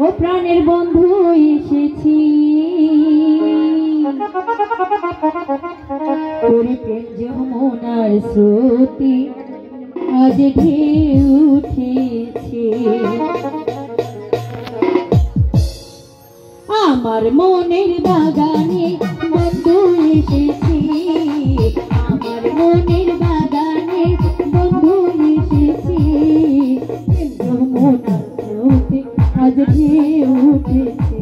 ও প্রাণের বন্ধু এসেছি তোরে প্রেম যমুনার স্রোতে আজ ঢেউ উঠেছে আমার মনের বাগানে বন্ধু এসেছি আমার মনের বাগানে বন্ধু এসেছি যমুনার স্রোতে আজ ঢেউ উঠেছে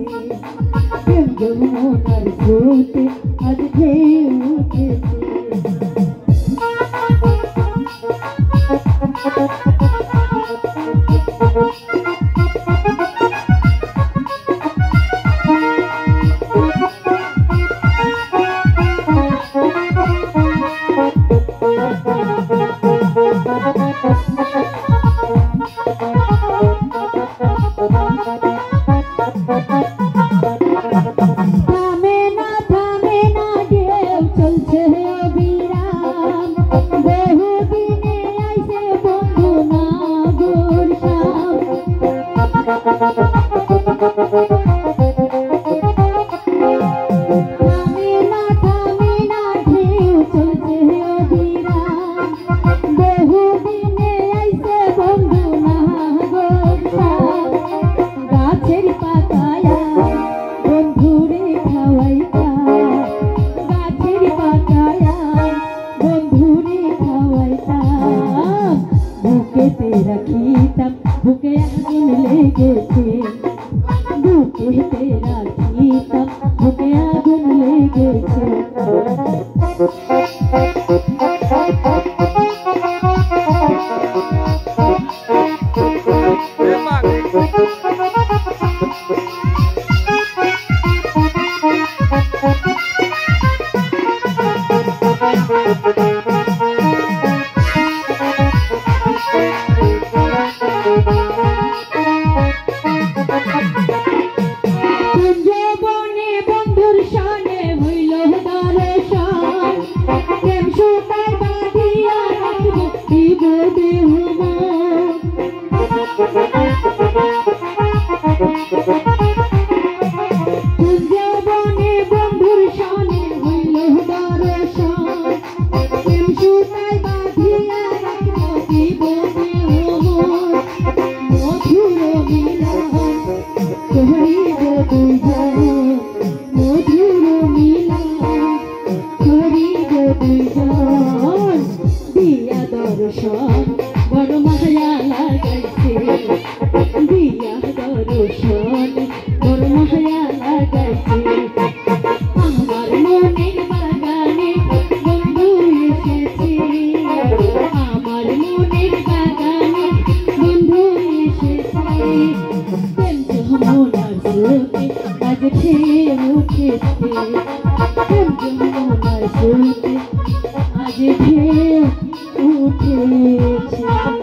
যমুনার স্রোতে আজ ঢেউ উঠেছে রাখিতাম বুকে আগুন লেগেছে বুকেতে রাখিতাম বুকে আগুন লেগেছে বড় মায়া লাগাইছে দিয়া দর্শন বড় মায়া লাগাইছে আমার মনের বাগানে বন্ধু এসেছে আমার মনের বাগানে বন্ধু এসেছে প্রেম যমুনার স্রোতে আজ ঢেউ উঠেছে প্রেম যমুনার স্রোতে আজ ঢেউ উঠেছে